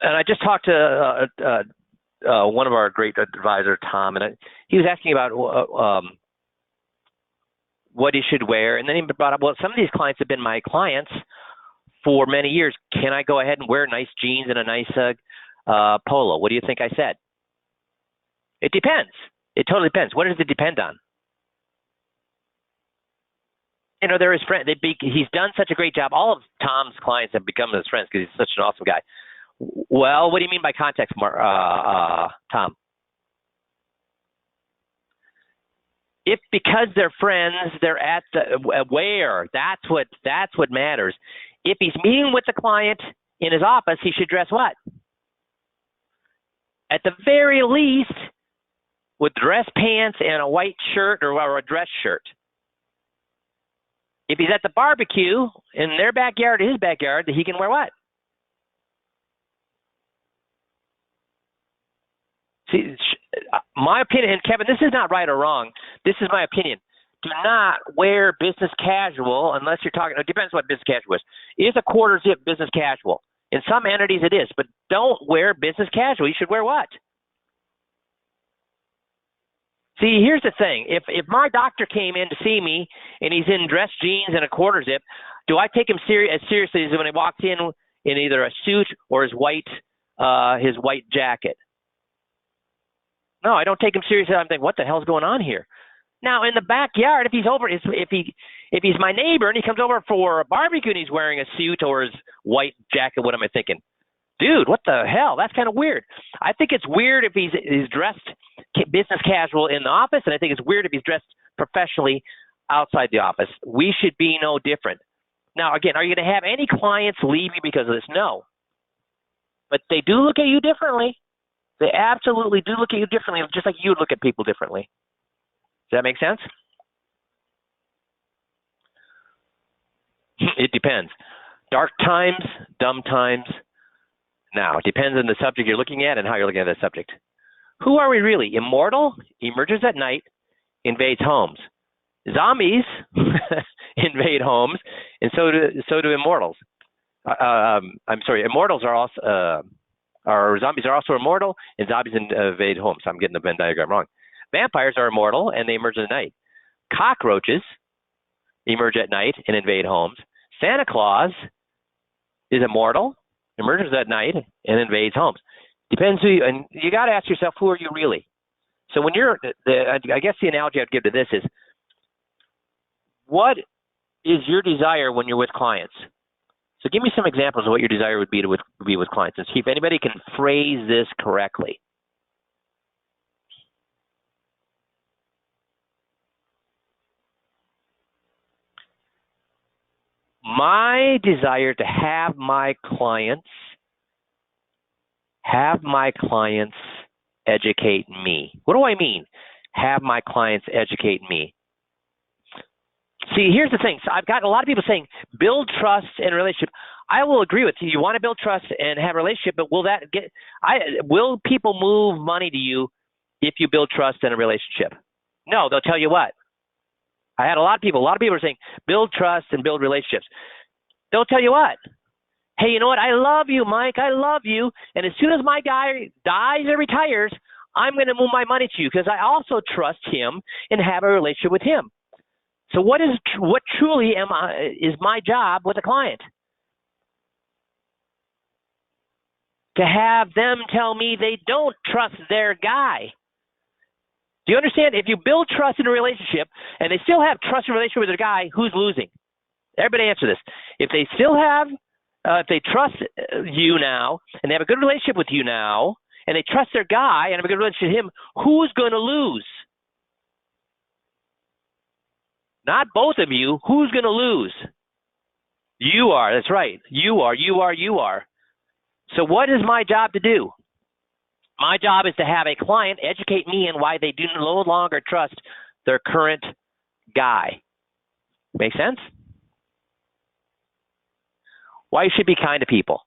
and I just talked to one of our great advisors, Tom, and he was asking about what he should wear. And then he brought up, well, some of these clients have been my clients for many years. Can I go ahead and wear nice jeans and a nice polo? What do you think I said? It depends. It totally depends. What does it depend on? You know, they're his friend. He's done such a great job. All of Tom's clients have become his friends because he's such an awesome guy. Well, what do you mean by context, Tom? If because they're friends, they're at the where, that's what matters. If he's meeting with the client in his office, he should dress what? At the very least, with dress pants and a white shirt or a dress shirt. If he's at the barbecue in their backyard, his backyard, he can wear what? See, my opinion, and Kevin, this is not right or wrong. This is my opinion. Do not wear business casual unless you're talking, it depends what business casual is. Is a quarter zip business casual? In some entities it is, but don't wear business casual. You should wear what? See, here's the thing. If my doctor came in to see me and he's in dress jeans and a quarter zip, do I take him as seriously as when he walks in either a suit or his white jacket? No, I don't take him seriously. I'm thinking, what the hell's going on here? Now, in the backyard, if he's my neighbor and he comes over for a barbecue and he's wearing a suit or his white jacket, what am I thinking? Dude, what the hell? That's kind of weird. I think it's weird if he's dressed business casual in the office, and I think it's weird if he's dressed professionally outside the office. We should be no different. Now, again, are you going to have any clients leave you because of this? No. But they do look at you differently. They absolutely do look at you differently, just like you look at people differently. Does that make sense? It depends. Dark times, dumb times. Now, it depends on the subject you're looking at and how you're looking at that subject. Who are we really? Immortal, emerges at night, invades homes. Zombies invade homes, and so do immortals. I'm sorry, immortals are also... zombies are also immortal, and zombies invade homes. I'm getting the Venn diagram wrong. Vampires are immortal, and they emerge at night. Cockroaches emerge at night and invade homes. Santa Claus is immortal, emerges at night, and invades homes. Depends who and you got to ask yourself, who are you really? So when you're, I guess the analogy I'd give to this is, what is your desire when you're with clients? So give me some examples of what your desire would be to be with clients, and see if anybody can phrase this correctly. My desire to have my clients educate me. What do I mean? Have my clients educate me. See, here's the thing. So I've got a lot of people saying, build trust and relationship. I will agree with you. You want to build trust and have a relationship, but will people move money to you if you build trust and a relationship? No, they'll tell you what. I had a lot of people are saying, build trust and build relationships. They'll tell you what. Hey, you know what? I love you, Mike. I love you. And as soon as my guy dies or retires, I'm going to move my money to you because I also trust him and have a relationship with him. So what truly is my job with a client? To have them tell me they don't trust their guy. Do you understand? If you build trust in a relationship and they still have trust in a relationship with their guy, who's losing? Everybody answer this. If they still have if they trust you now, and they have a good relationship with you now, and they trust their guy and have a good relationship with him, who's going to lose? Not both of you. Who's going to lose? You are. That's right. You are. So what is my job to do? My job is to have a client educate me on why they do no longer trust their current guy. Make sense? Why you should be kind to people.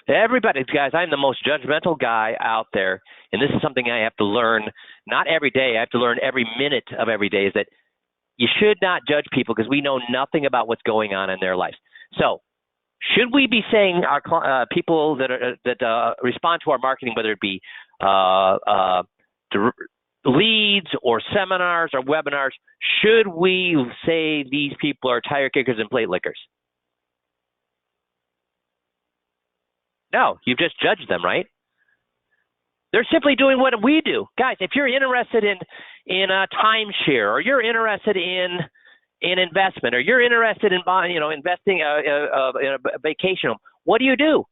Everybody, guys, I'm the most judgmental guy out there, and this is something I have to learn, not every day, I have to learn every minute of every day, is that you should not judge people because we know nothing about what's going on in their lives. So, should we be saying our people that respond to our marketing, whether it be leads or seminars or webinars, should we say these people are tire kickers and plate lickers? No, you've just judged them, right? They're simply doing what we do. Guys, if you're interested in a timeshare, or you're interested in investment, or you're interested in buying, investing in a vacation home, what do?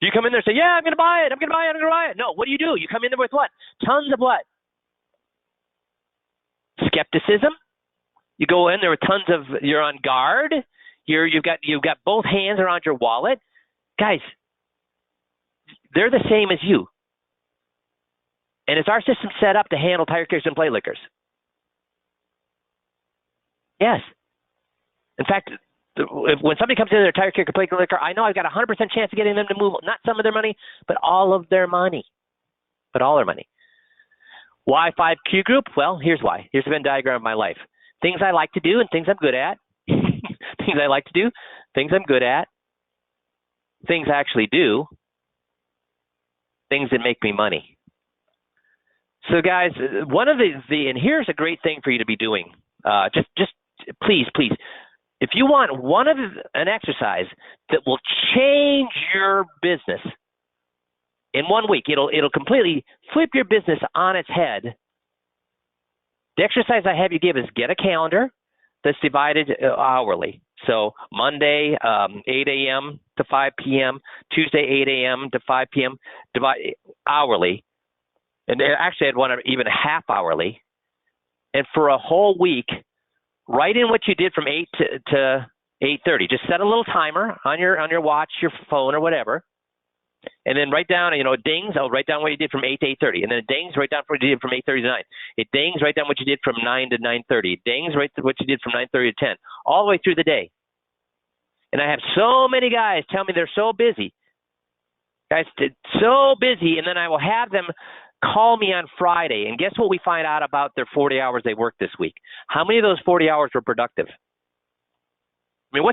You come in there and say, yeah, I'm going to buy it. No, what do? You come in there with what? Tons of what? Skepticism. You go in there with tons of, you're on guard. You've got both hands around your wallet. Guys, they're the same as you. And is our system set up to handle tire kickers and plate lickers? Yes. In fact, when somebody comes in their tire kicker, plate licker, I know I've got a 100% chance of getting them to move not some of their money, but all of their money. Why 5Q group? Well, here's why. Here's the Venn diagram of my life. Things I like to do and things I'm good at. Things I like to do, things I'm good at. Things I actually do. Things that make me money. So guys, one of and here's a great thing for you to be doing. Just please, if you want an exercise that will change your business in 1 week, it'll completely flip your business on its head. The exercise I have you give is get a calendar that's divided hourly. So Monday, 8 a.m. to 5 p.m., Tuesday, 8 a.m. to 5 p.m., divide hourly. And actually, I'd want to even half hourly. And for a whole week, write in what you did from 8 to 8:30. Just set a little timer on your watch, your phone, or whatever. And then write down, dings. I'll write down what you did from 8 to 8:30. And then it dings, write down what you did from 8:30 to 9. It dings, write down what you did from 9 to 9:30. It dings, write what you did from 9:30 to 10. All the way through the day. And I have so many guys tell me they're so busy. Guys, so busy, and then I will have them call me on Friday, and guess what we find out about their 40 hours they worked this week? How many of those 40 hours were productive? I mean,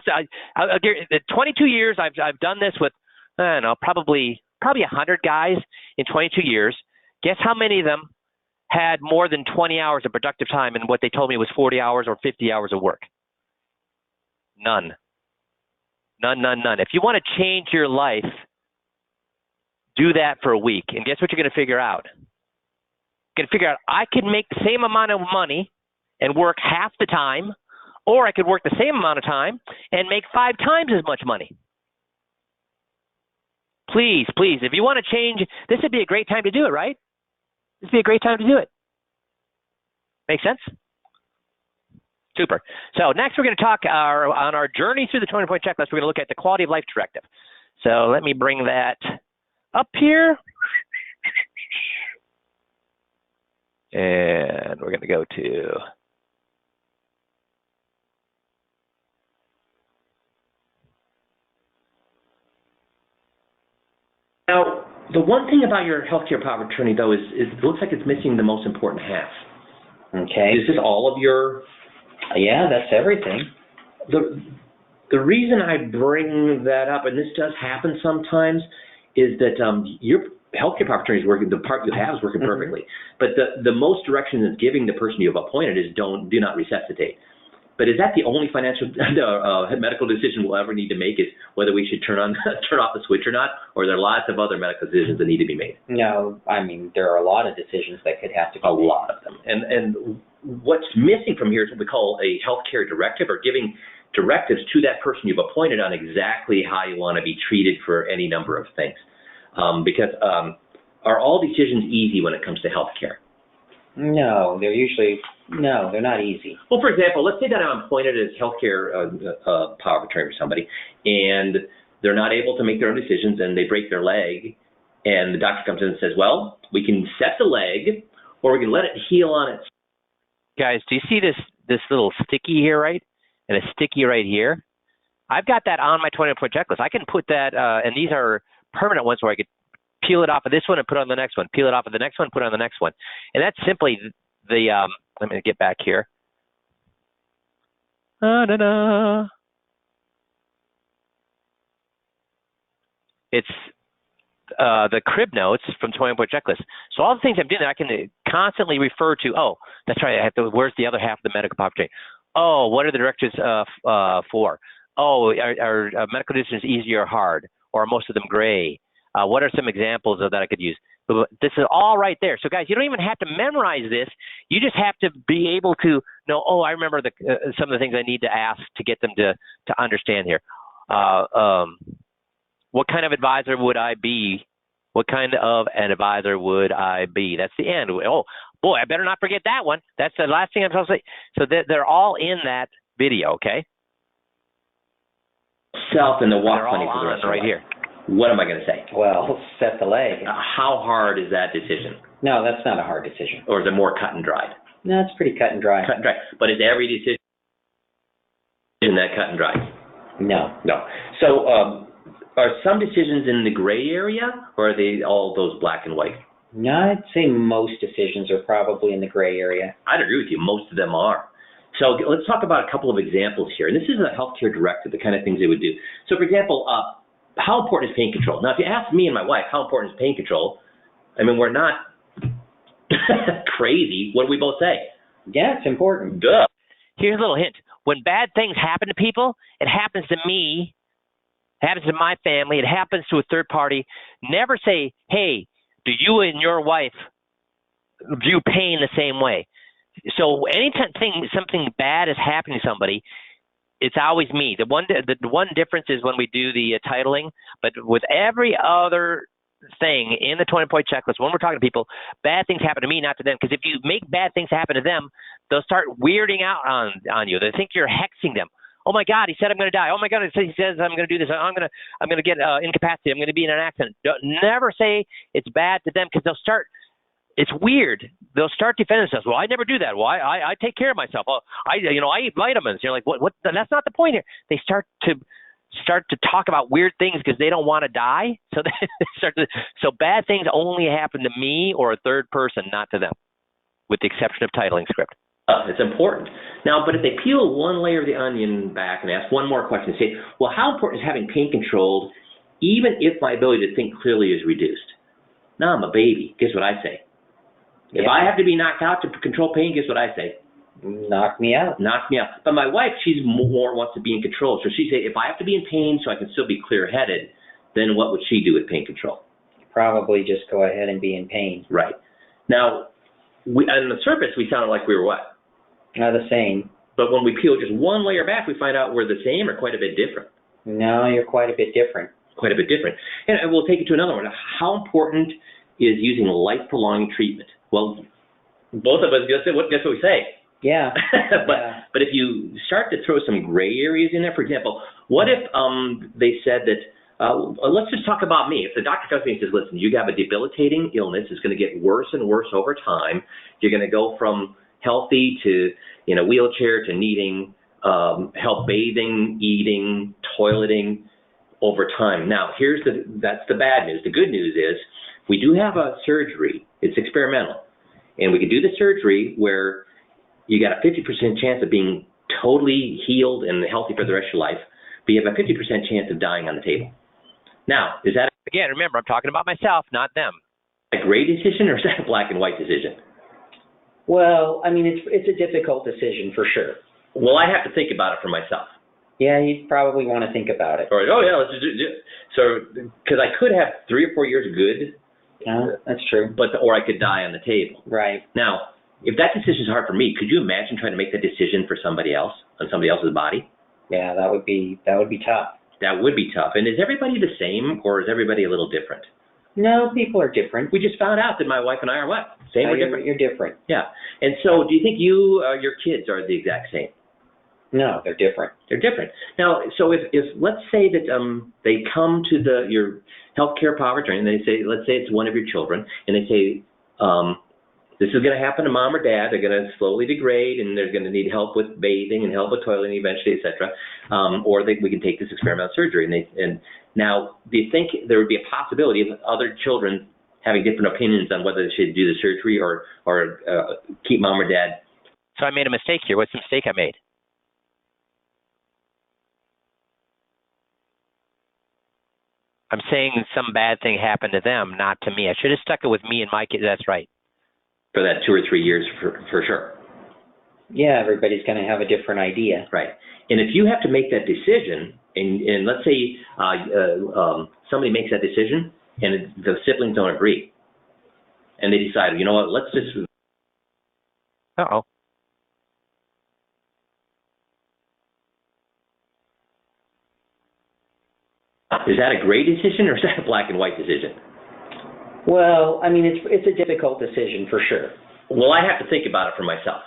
22 years I've done this with, I don't know, probably 100 guys in 22 years. Guess how many of them had more than 20 hours of productive time, and what they told me was 40 hours or 50 hours of work? None. If you want to change your life, do that for a week, and guess what you're going to figure out? You're going to figure out I can make the same amount of money and work half the time, or I could work the same amount of time and make 5 times as much money. Please, if you want to change, this would be a great time to do it, right? This would be a great time to do it. Make sense? Super. So next we're going to talk on our journey through the 20-point checklist. We're going to look at the quality of life directive. So let me bring that up here. And we're going to go to now, the one thing about your healthcare power of attorney, though, is it looks like it's missing the most important half. Okay. Is this all of your? Yeah, that's everything. The reason I bring that up, and this does happen sometimes, is that your healthcare power of attorney is working. The part you have is working perfectly, but the most direction it's giving the person you have appointed is do not resuscitate. But is that the only financial medical decision we'll ever need to make? Is whether we should turn off the switch or not, or are there lots of other medical decisions that need to be made? No, I mean there are a lot of decisions that could have to be made. A lot of them. And what's missing from here is what we call a healthcare directive, or giving directives to that person you've appointed on exactly how you want to be treated for any number of things. Because are all decisions easy when it comes to healthcare? No, they're not easy. Well, for example, let's say that I'm appointed as healthcare power of attorney for somebody, and they're not able to make their own decisions, and they break their leg, and the doctor comes in and says, well, we can set the leg, or we can let it heal on its. Guys, do you see this little sticky here, right? And a sticky right here? I've got that on my 20-point checklist. I can put that, and these are permanent ones where I could peel it off of this one and put it on the next one, peel it off of the next one, put it on the next one. And that's simply the, let me get back here. It's the crib notes from 20-point checklist. So all the things I'm doing, I can constantly refer to, oh, that's right, I have to, where's the other half of the medical power of attorney? Oh, what are the directives for? Oh, are medical decisions easy or hard? Or are most of them gray? What are some examples of that I could use? This is all right there. So guys, you don't even have to memorize this. You just have to be able to know, oh, I remember some of the things I need to ask to get them to understand here. What kind of advisor would I be? What kind of an advisor would I be? That's the end. Oh, boy, I better not forget that one. That's the last thing I'm supposed to say. So they're all in that video, okay? Self and the walk funny all for the rest of right here. What am I going to say? Well, set the leg. How hard is that decision? No, that's not a hard decision. Or is it more cut and dried? No, it's pretty cut and dry. Cut and dry. But is every decision that cut and dry? No. No. So are some decisions in the gray area, or are they all those black and white? No, I'd say most decisions are probably in the gray area. I'd agree with you. Most of them are. So let's talk about a couple of examples here. And this is a healthcare directive, the kind of things they would do. So, for example, how important is pain control? Now, if you ask me and my wife, how important is pain control? I mean, we're not crazy. What do we both say? Yeah, it's important. Duh. Here's a little hint. When bad things happen to people, it happens to me, it happens to my family, it happens to a third party. Never say, hey, do you and your wife view pain the same way? So anytime something bad is happening to somebody, it's always me. The one difference is when we do the titling, but with every other thing in the 20-point checklist, when we're talking to people, bad things happen to me, not to them. Because if you make bad things happen to them, they'll start weirding out on you. They think you're hexing them. Oh my God, he said I'm going to die. Oh my God, he says I'm going to do this. I'm going to get incapacitated. I'm going to be in an accident. Never say it's bad to them, because they'll start. It's weird. They'll start defending themselves. Well, I never do that. Well, I take care of myself. Well, I eat vitamins. You're like, what? That's not the point here. They start to talk about weird things because they don't want to die. So so bad things only happen to me or a third person, not to them, with the exception of titling script. It's important. Now, but if they peel one layer of the onion back and ask one more question, say, well, how important is having pain controlled even if my ability to think clearly is reduced? Now I'm a baby. Guess what I say? If I have to be knocked out to control pain, guess what I say? Knock me out. Knock me out. But my wife, she's more wants to be in control. So she say, if I have to be in pain so I can still be clear-headed, then what would she do with pain control? Probably just go ahead and be in pain. Right. Now, on the surface, we sounded like we were what? The same. But when we peel just one layer back, we find out we're the same or quite a bit different. No, you're quite a bit different. Quite a bit different. And we'll take it to another one. How important is using life-prolonging treatment? Well, both of us guess what we say. Yeah. But if you start to throw some gray areas in there, for example, what if they said that, let's just talk about me. If the doctor comes to me and says, listen, you have a debilitating illness, it's going to get worse and worse over time. You're going to go from healthy to in a wheelchair to needing help bathing, eating, toileting over time. Now, that's the bad news. The good news is we do have a surgery. It's experimental. And we can do the surgery where you got a 50% chance of being totally healed and healthy for the rest of your life, but you have a 50% chance of dying on the table. Now, is that Again, remember, I'm talking about myself, not them. a gray decision or is that a black and white decision? Well, I mean, it's a difficult decision for sure. Well, I have to think about it for myself. Yeah, you'd probably want to think about it. Or, oh, yeah, let's just do it. So, because I could have 3 or 4 years good, That's true. or I could die on the table. Right. Now, if that decision is hard for me, could you imagine trying to make that decision for somebody else, on somebody else's body? Yeah, that would be tough. That would be tough. And is everybody the same, or is everybody a little different? No, people are different. We just found out that my wife and I are what? Same or different? You're different. Yeah. And so do you think your kids are the exact same? No, they're different. They're different. Now, so if let's say that they come to your healthcare power attorney and they say, let's say it's one of your children, and they say, this is going to happen to mom or dad. They're going to slowly degrade, and they're going to need help with bathing and help with toileting eventually, etc. Or we can take this experimental surgery. And now, do you think there would be a possibility of other children having different opinions on whether they should do the surgery or keep mom or dad? So I made a mistake here. What's the mistake I made? I'm saying some bad thing happened to them, not to me. I should have stuck it with me and my kids. That's right. For that 2 or 3 years, for sure. Yeah, everybody's going to have a different idea. Right. And if you have to make that decision, and let's say somebody makes that decision, and the siblings don't agree, and they decide, you know what, let's just... Uh-oh. Is that a gray decision, or is that a black and white decision? Well, I mean, it's a difficult decision for sure. Well, I have to think about it for myself.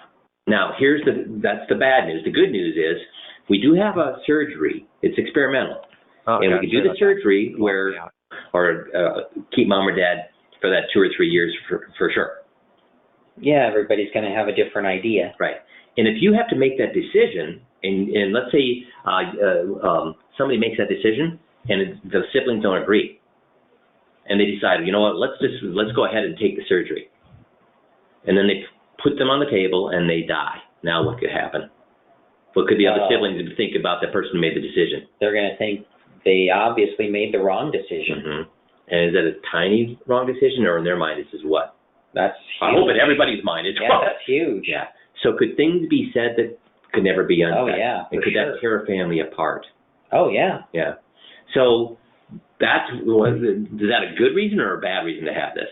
Now, that's the bad news. The good news is we do have a surgery. It's experimental. Oh, and we can do the surgery or keep mom or dad for that 2 or 3 years for sure. Yeah, everybody's going to have a different idea. Right. And if you have to make that decision, and let's say somebody makes that decision, and the siblings don't agree, and they decide, you know what, let's go ahead and take the surgery. And then they put them on the table and they die. Now what could happen? What could the other siblings think about the person who made the decision? They're going to think they obviously made the wrong decision. Mm-hmm. And is that a tiny wrong decision, or in their mind, this is what? That's huge. I hope in everybody's mind it's wrong. That's huge. Yeah. So could things be said that could never be unsaid? Oh, yeah, and could that tear a family apart? Oh, yeah. Yeah. So is that a good reason or a bad reason to have this?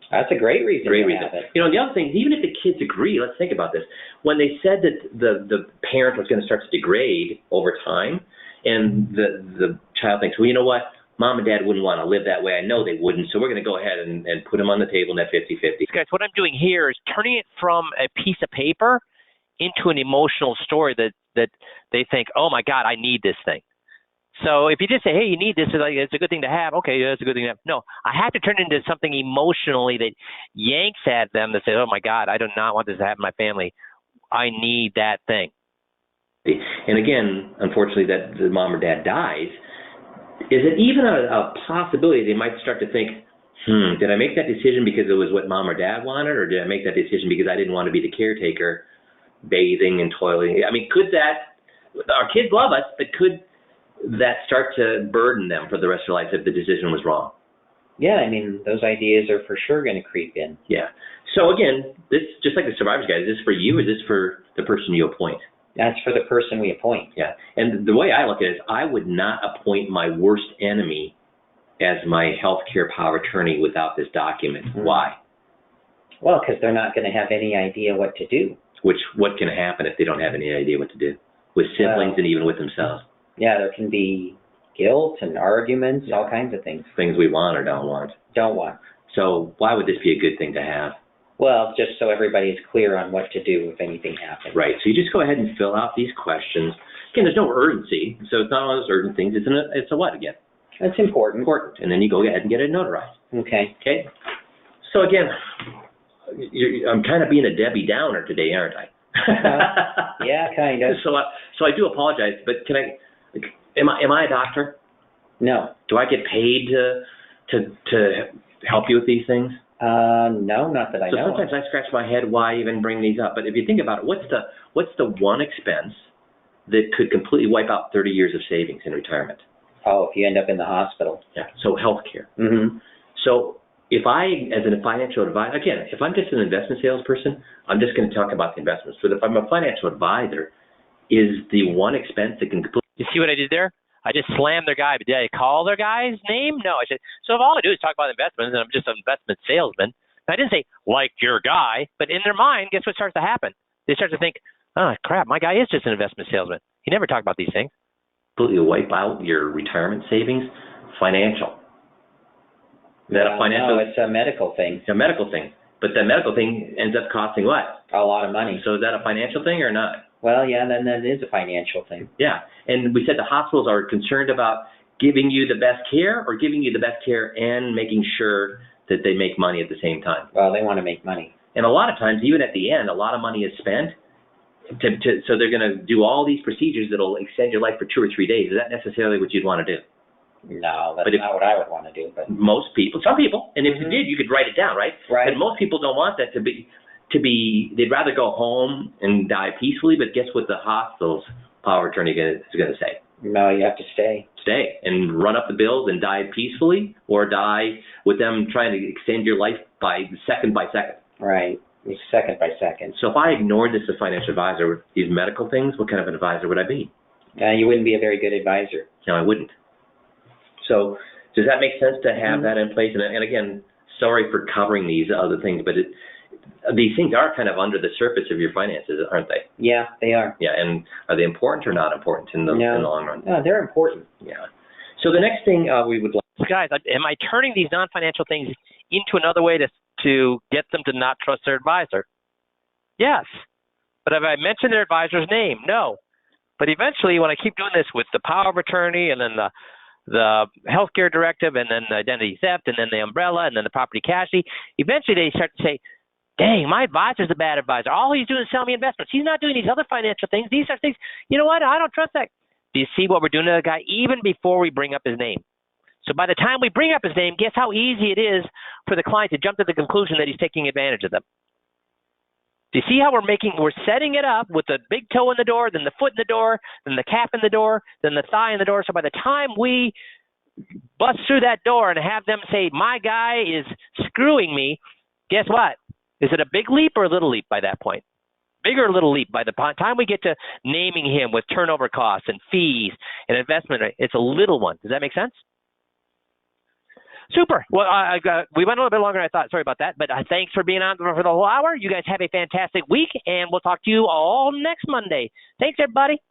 That's a great reason to have it. You know, the other thing, even if the kids agree, let's think about this. When they said that the parent was going to start to degrade over time, and the child thinks, well, you know what, mom and dad wouldn't want to live that way. I know they wouldn't, so we're going to go ahead and put them on the table in that 50-50. Guys, what I'm doing here is turning it from a piece of paper into an emotional story that they think, oh my God, I need this thing. So if you just say, hey, you need this, it's a good thing to have. Okay, yeah, it's a good thing to have. No, I have to turn it into something emotionally that yanks at them to say, oh my God, I do not want this to happen to my family. I need that thing. And again, unfortunately, that the mom or dad dies. Is it even a possibility they might start to think, did I make that decision because it was what mom or dad wanted, or did I make that decision because I didn't want to be the caretaker, bathing and toileting? I mean, could that, our kids love us, but could that start to burden them for the rest of their lives if the decision was wrong? Yeah, I mean, those ideas are for sure going to creep in. Yeah. So again, this, just like the Survivor's Guide, is this for you, or is this for the person you appoint? That's for the person we appoint. Yeah. And the way I look at it is I would not appoint my worst enemy as my healthcare power attorney without this document. Mm-hmm. Why? Well, because they're not going to have any idea what to do. What can happen if they don't have any idea what to do? With siblings and even with themselves. Yeah, there can be guilt and arguments, all kinds of things. Things we want or don't want. Don't want. So why would this be a good thing to have? Well, just so everybody is clear on what to do if anything happens. Right. So you just go ahead and fill out these questions. Again, there's no urgency, so it's not one of those urgent things. It's a what again? That's important. Important. And then you go ahead and get it notarized. Okay. Okay. So again, I'm kind of being a Debbie Downer today, aren't I? Yeah, kind of. So I do apologize, but am I a doctor? No. Do I get paid to help you with these things? No, not that I know. So sometimes I scratch my head why even bring these up. But if you think about it, what's the one expense that could completely wipe out 30 years of savings in retirement? Oh, if you end up in the hospital. Yeah. So healthcare. Mm-hmm. So if I, as a financial advisor, again, if I'm just an investment salesperson, I'm just going to talk about the investments. But if I'm a financial advisor, is the one expense that can completely... You see what I did there? I just slammed their guy, but did I call their guy's name? No, I said, so if all I do is talk about investments and I'm just an investment salesman, I didn't say, like your guy, but in their mind, guess what starts to happen? They start to think, oh, crap, my guy is just an investment salesman. He never talked about these things. Completely wipe out your retirement savings. Financial. Is that a financial? No, it's a medical thing. It's a medical thing. But the medical thing ends up costing what? A lot of money. So is that a financial thing or not? Well, yeah, then that is a financial thing. Yeah. And we said the hospitals are concerned about giving you the best care or giving you the best care and making sure that they make money at the same time. Well, they want to make money. And a lot of times, even at the end, a lot of money is spent. So they're going to do all these procedures that'll extend your life for 2 or 3 days. Is that necessarily what you'd want to do? No, that's not what I would want to do. But most people, some people, and if you did, you could write it down, right? Right. But most people don't want that to be. They'd rather go home and die peacefully. But guess what? The hospital's power of attorney is going to say? No, you have to stay. Stay and run up the bills and die peacefully, or die with them trying to extend your life by second. Right. Second by second. So if I ignored this as a financial advisor with these medical things, what kind of an advisor would I be? You wouldn't be a very good advisor. No, I wouldn't. So does that make sense to have that in place? And again, sorry for covering these other things, but these things are kind of under the surface of your finances, aren't they? Yeah, they are. Yeah, and are they important or not important in the long run? No, they're important. Yeah. So the next thing we would like... Guys, am I turning these non-financial things into another way to get them to not trust their advisor? Yes. But have I mentioned their advisor's name? No. But eventually, when I keep doing this with the power of attorney and then the healthcare directive and then the identity theft and then the umbrella and then the property casualty, eventually they start to say, dang, my advisor's a bad advisor. All he's doing is selling me investments. He's not doing these other financial things. These are things, you know what? I don't trust that. Do you see what we're doing to the guy even before we bring up his name? So by the time we bring up his name, guess how easy it is for the client to jump to the conclusion that he's taking advantage of them? Do you see how we're setting it up with the big toe in the door, then the foot in the door, then the calf in the door, then the thigh in the door. So by the time we bust through that door and have them say, my guy is screwing me, guess what? Is it a big leap or a little leap by that point? Big or little leap by the time we get to naming him with turnover costs and fees and investment rate? It's a little one. Does that make sense? Super. Well, we went a little bit longer than I thought. Sorry about that. But thanks for being on for the whole hour. You guys have a fantastic week, and we'll talk to you all next Monday. Thanks, everybody.